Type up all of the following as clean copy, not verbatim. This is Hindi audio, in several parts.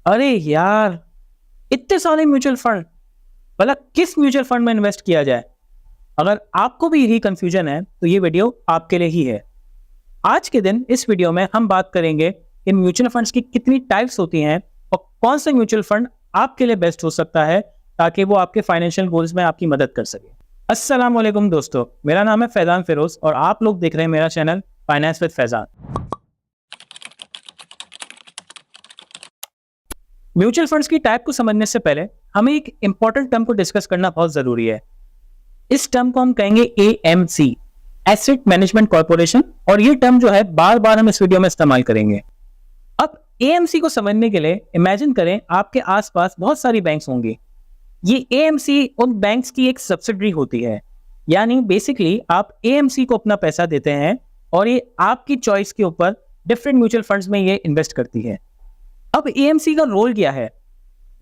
अरे यार, इतने सारे म्यूचुअल फंड, भला किस म्यूचुअल फंड में इन्वेस्ट किया जाए? अगर आपको भी यही कंफ्यूजन है तो ये वीडियो आपके लिए ही है। आज के दिन इस वीडियो में हम बात करेंगे कि म्यूचुअल फंड्स की कितनी टाइप्स होती हैं और कौन सा म्यूचुअल फंड आपके लिए बेस्ट हो सकता है ताकि वो आपके फाइनेंशियल गोल्स में आपकी मदद कर सके। अस्सलाम वालेकुम दोस्तों, मेरा नाम है फैजान फिरोज और आप लोग देख रहे हैं मेरा channel finance with Faizan. Mutual funds की टाइप को समझने से पहले हमें एक इंपॉर्टेंट टर्म को डिस्कस करना बहुत जरूरी है। इस टर्म को हम कहेंगे AMC, एसेट मैनेजमेंट कॉर्पोरेशन, और ये टर्म जो है बार बार हम इस वीडियो में इस्तेमाल करेंगे। अब AMC को समझने के लिए इमेजिन करें आपके आसपास बहुत सारी बैंक्स होंगी। ये AMC उन बैंक्स की एक सब्सिडरी होती है, यानी बेसिकली आप AMC को अपना पैसा देते हैं और ये आपकी चॉइस के ऊपर डिफरेंट म्यूचुअल फंड्स में ये इन्वेस्ट करती है। अब AMC का रोल क्या है?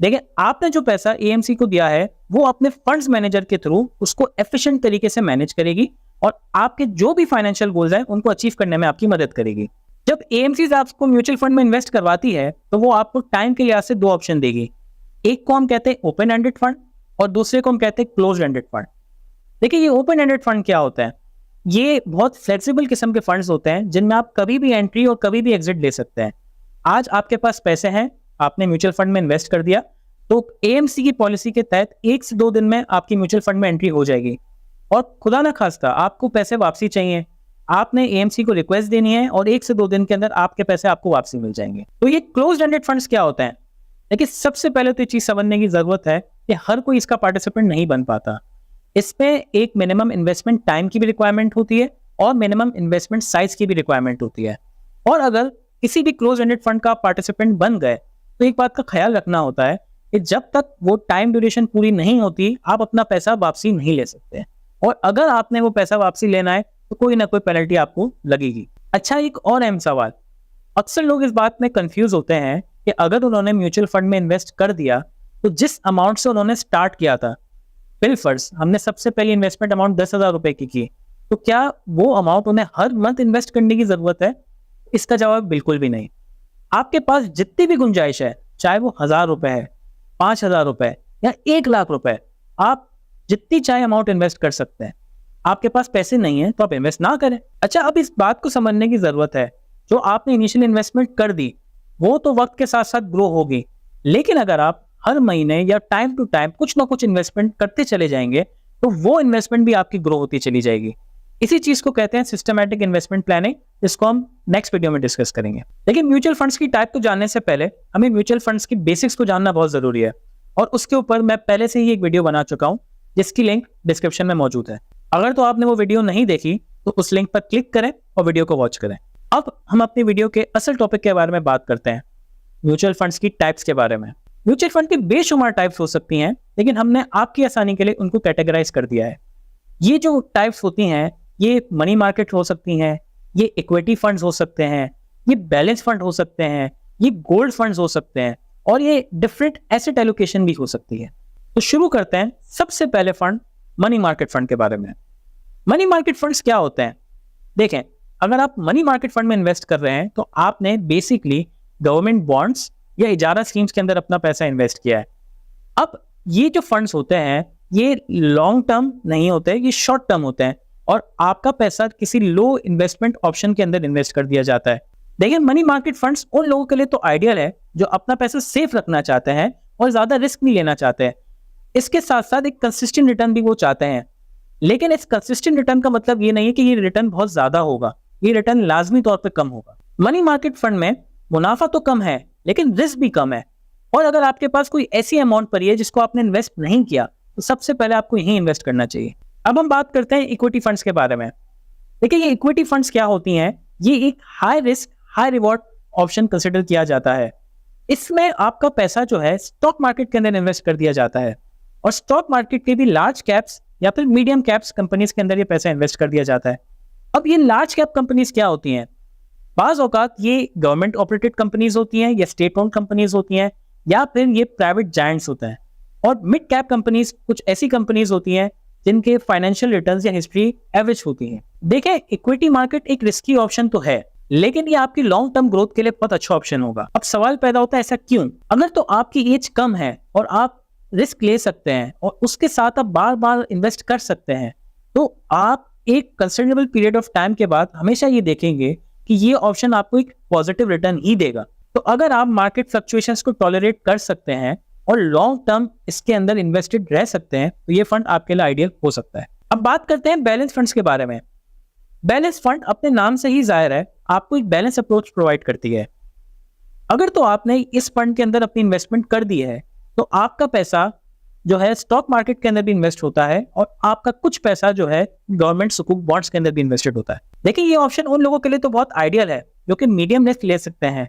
देखिए, आपने जो पैसा AMC को दिया है वो अपने फंड्स मैनेजर के थ्रू उसको एफिशिएंट तरीके से मैनेज करेगी और आपके जो भी फाइनेंशियल गोल्स हैं उनको अचीव करने में आपकी मदद करेगी। जब AMC आपको म्यूचुअल फंड में इन्वेस्ट करवाती है तो वो आपको टाइम के लिहाज से दो ऑप्शन देगी। एक को हम कहते हैं ओपन एंडेड फंड और दूसरे को हम कहते हैं क्लोज एंडेड फंड। देखिए, ये ओपन एंडेड फंड क्या होता है? ये बहुत फ्लेक्सिबल किस्म के फंड्स होते हैं जिनमें आप कभी भी एंट्री और कभी भी एग्जिट ले सकते हैं। आज आपके पास पैसे हैं, आपने म्यूचुअल फंड में इन्वेस्ट कर दिया, तो AMC की पॉलिसी के तहत 1 से 2 दिन में आपकी म्यूचुअल फंड में एंट्री हो जाएगी। और खुदा ना खास्ता आपको पैसे वापसी चाहिए, आपने AMC को रिक्वेस्ट देनी है और 1 से 2 दिन के अंदर आपके पैसे आपको वापसी मिल जाएंगे। तो ये क्लोज्ड एंडेड फंड्स क्या होते हैं? देखिए, सबसे पहले तो ये चीज समझने की जरूरत है कि हर कोई इसका पार्टिसिपेंट नहीं बन पाता। इसमें एक मिनिमम इन्वेस्टमेंट टाइम की भी रिक्वायरमेंट होती है और मिनिमम इन्वेस्टमेंट साइज की भी रिक्वायरमेंट होती है। और अगर किसी भी क्लोज एंडेड फंड का पार्टिसिपेंट बन गए तो एक बात का ख्याल रखना होता है कि जब तक वो टाइम ड्यूरेशन पूरी नहीं होती आप अपना पैसा वापसी नहीं ले सकते, और अगर आपने वो पैसा वापसी लेना है तो कोई ना कोई पेनल्टी आपको लगेगी। अच्छा, एक और अहम सवाल, अक्सर लोग इस बात में कंफ्यूज होते हैं कि अगर उन्होंने म्यूचुअल फंड में इन्वेस्ट कर दिया तो जिस अमाउंट से उन्होंने स्टार्ट किया था, बिलफर्ज हमने सबसे पहली इन्वेस्टमेंट अमाउंट 10,000 रुपए की, तो क्या वो अमाउंट उन्हें हर मंथ इन्वेस्ट करने की जरूरत है? इसका जवाब बिल्कुल भी नहीं। आपके पास जितनी भी गुंजाइश है, चाहे वो 1,000 रुपए है, 5,000 रुपए या 1,00,000 रुपए, आप जितनी चाहे अमाउंट इन्वेस्ट कर सकते हैं। आपके पास पैसे नहीं है तो आप इन्वेस्ट ना करें। अच्छा, अब इस बात को समझने की जरूरत है, जो आपने इनिशियल इन्वेस्टमेंट कर दी वो तो वक्त के साथ साथ ग्रो होगी, लेकिन अगर आप हर महीने या टाइम टू टाइम कुछ ना कुछ इन्वेस्टमेंट करते चले जाएंगे तो वो इन्वेस्टमेंट भी आपकी ग्रो होती चली जाएगी। इसी चीज को कहते हैं सिस्टमैटिक इन्वेस्टमेंट प्लानिंग, जिसको हम नेक्स्ट वीडियो में डिस्कस करेंगे। लेकिन म्यूचुअल फंड्स की टाइप को जानने से पहले हमें म्यूचुअल फंड्स की बेसिक्स को जानना बहुत जरूरी है, और उसके ऊपर मैं पहले से ही एक वीडियो बना चुका हूं जिसकी लिंक डिस्क्रिप्शन में मौजूद है। अगर तो आपने वो वीडियो नहीं देखी तो उस लिंक पर क्लिक करें और वीडियो को वॉच करें। अब हम अपनी वीडियो के असल टॉपिक के बारे में बात करते हैं, म्यूचुअल फंड्स की टाइप्स के बारे में। म्यूचुअल फंड की बेशुमार टाइप्स हो सकती हैं, लेकिन हमने आपकी आसानी के लिए उनको कैटेगराइज कर दिया है। ये जो टाइप्स होती हैं, ये मनी मार्केट हो सकती हैं, ये इक्विटी फंड्स हो सकते हैं, ये बैलेंस फंड हो सकते हैं, ये गोल्ड फंड्स हो सकते हैं, और ये डिफरेंट एसेट एलोकेशन भी हो सकती है। तो शुरू करते हैं सबसे पहले फंड मनी मार्केट फंड के बारे में। मनी मार्केट फंड्स क्या होते हैं? देखें, अगर आप मनी मार्केट फंड में इन्वेस्ट कर रहे हैं तो आपने बेसिकली गवर्नमेंट बॉन्ड्स या इजारा स्कीम्स के अंदर अपना पैसा इन्वेस्ट किया है। अब ये जो फंड्स होते हैं ये लॉन्ग टर्म नहीं होते, ये शॉर्ट टर्म होते हैं, और आपका पैसा किसी लो इन्वेस्टमेंट ऑप्शन के अंदर इन्वेस्ट कर दिया जाता है। देखिए, मनी मार्केट फंड्स उन लोगों के लिए तो आइडियल है जो अपना पैसा सेफ रखना चाहते हैं और ज्यादा रिस्क नहीं लेना चाहते हैं। इसके साथ साथ एक कंसिस्टेंट रिटर्न भी वो चाहते हैं, लेकिन इस कंसिस्टेंट रिटर्न का मतलब ये नहीं है कि ये रिटर्न बहुत ज्यादा होगा, ये रिटर्न लाजमी तौर पर कम होगा। मनी मार्केट फंड में मुनाफा तो कम है लेकिन रिस्क भी कम है, और अगर आपके पास कोई ऐसी अमाउंट पड़ी है जिसको आपने इन्वेस्ट नहीं किया तो सबसे पहले आपको यही इन्वेस्ट करना चाहिए। अब हम बात करते हैं इक्विटी फंड्स के बारे में। देखिए, ये इक्विटी फंड्स क्या होती हैं? ये एक high risk high reward option consider किया जाता है। इसमें आपका पैसा जो है स्टॉक मार्केट के अंदर इन्वेस्ट कर दिया जाता है, और स्टॉक मार्केट के भी लार्ज कैप्स या फिर मीडियम कैप्स कंपनीज के अंदर ये पैसा इन्वेस्ट कर दिया जाता है। अब ये लार्ज कैप कंपनीज क्या होती हैं? बाज औकात ये गवर्नमेंट ऑपरेटेड कंपनीज होती हैं या स्टेट ओन्ड कंपनीज होती हैं, या फिर ये प्राइवेट जायंट्स होते हैं। और मिड कैप कंपनीज कुछ ऐसी कंपनीज होती हैं जिनके फाइनेंशियल रिटर्न्स या हिस्ट्री एवरेज होती है। देखें, इक्विटी मार्केट एक रिस्की ऑप्शन तो है, लेकिन ये आपकी लॉन्ग टर्म ग्रोथ के लिए बहुत अच्छा ऑप्शन होगा। अब सवाल पैदा होता है ऐसा क्यों? अगर तो आपकी एज कम है और आप रिस्क ले सकते हैं और उसके साथ आप बार बार इन्वेस्ट कर सकते हैं, तो आप एक कंसिडरेबल पीरियड ऑफ टाइम के बाद हमेशा ये देखेंगे कि ये ऑप्शन आपको एक पॉजिटिव रिटर्न ही देगा। तो अगर आप मार्केट फ्लक्चुएशंस को टॉलरेट कर सकते हैं और लॉन्ग टर्म इसके अंदर इन्वेस्टेड रह सकते हैं, तो ये फंड आपके लिए आइडियल हो सकता है। अब बात करते हैं बैलेंस फंड्स के बारे में। बैलेंस फंड अपने नाम से ही जाहिर है आपको एक बैलेंस अप्रोच प्रोवाइड करती है। अगर तो आपने इस फंड के अंदर अपनी इन्वेस्टमेंट कर दी है, तो आपका पैसा जो है स्टॉक मार्केट के अंदर भी इन्वेस्ट होता है और आपका कुछ पैसा जो है गवर्नमेंट सुकूक बॉन्ड्स के अंदर भी इन्वेस्टेड होता है। देखिए, ये ऑप्शन उन लोगों के लिए तो बहुत आइडियल है जो कि मीडियम रिस्क ले सकते हैं,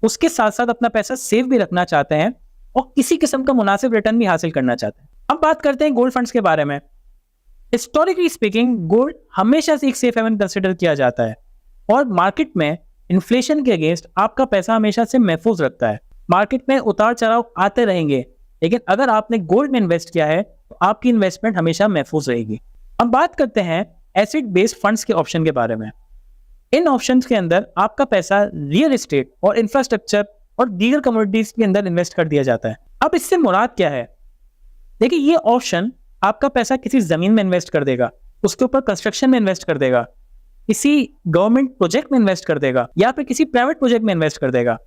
उसके साथ साथ अपना पैसा सेव भी रखना चाहते हैं और किसी किस्म का मुनासिब रिटर्न भी हासिल करना चाहते हैं। अब बात करते हैं गोल्ड फंड्स के बारे में। हिस्टोरिकली स्पीकिंग गोल्ड हमेशा से एक सेफ हेवन कंसिडर किया जाता है और मार्केट में इन्फ्लेशन के अगेंस्ट आपका पैसा हमेशा से महफूज रखता है। मार्केट में उतार चढ़ाव आते रहेंगे, लेकिन अगर आपने गोल्ड में इन्वेस्ट किया है तो आपकी इन्वेस्टमेंट हमेशा महफूज रहेगी। अब बात करते हैं एसेट बेस्ड फंड्स के ऑप्शन के बारे में। इन ऑप्शंस के अंदर आपका पैसा रियल एस्टेट और इंफ्रास्ट्रक्चर और दीगर कमोडिटीज के अंदर इन्वेस्ट कर दिया जाता है। अब इससे मुराद क्या है? देखिए, ये ऑप्शन आपका पैसा किसी जमीन में इन्वेस्ट कर देगा, उसके ऊपर कंस्ट्रक्शन में इन्वेस्ट कर देगा, किसी गवर्नमेंट प्रोजेक्ट में इन्वेस्ट कर देगा या फिर किसी प्राइवेट प्रोजेक्ट में इन्वेस्ट कर देगा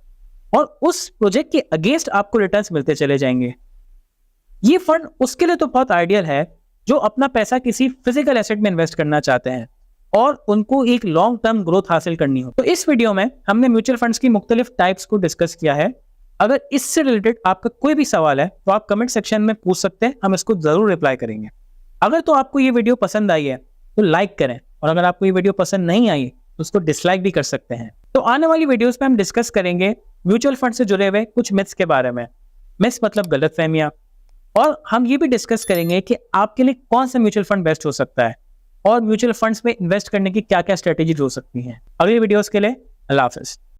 और उस प्रोजेक्ट के अगेंस्ट आपको रिटर्न्स मिलते चले जाएंगे। ये फंड उसके लिए तो बहुत आइडियल है जो अपना पैसा किसी फिजिकल एसेट में इन्वेस्ट करना चाहते हैं और उनको एक लॉन्ग टर्म ग्रोथ हासिल करनी हो। तो इस वीडियो में हमने म्यूचुअल फंड्स की मुख्तलिफ टाइप्स को डिस्कस किया है। अगर इससे रिलेटेड आपका कोई भी सवाल है तो आप कमेंट सेक्शन में पूछ सकते हैं, हम इसको जरूर रिप्लाई करेंगे। अगर तो आपको ये वीडियो पसंद आई है तो लाइक करें और अगर आपको ये वीडियो पसंद नहीं आई तो उसको डिसलाइक भी कर सकते हैं। तो आने वाली वीडियोस में हम डिस्कस करेंगे म्यूचुअल फंड से जुड़े हुए कुछ मिथ्स के बारे में। मिथ्स मतलब गलतफहमियां, और हम ये भी डिस्कस करेंगे कि आपके लिए कौन सा म्यूचुअल फंड बेस्ट हो सकता है और म्यूचुअल फंड्स में इन्वेस्ट करने की क्या क्या स्ट्रेटेजीज हो सकती हैं। अगली वीडियोस के लिए अल्लाह हाफिज।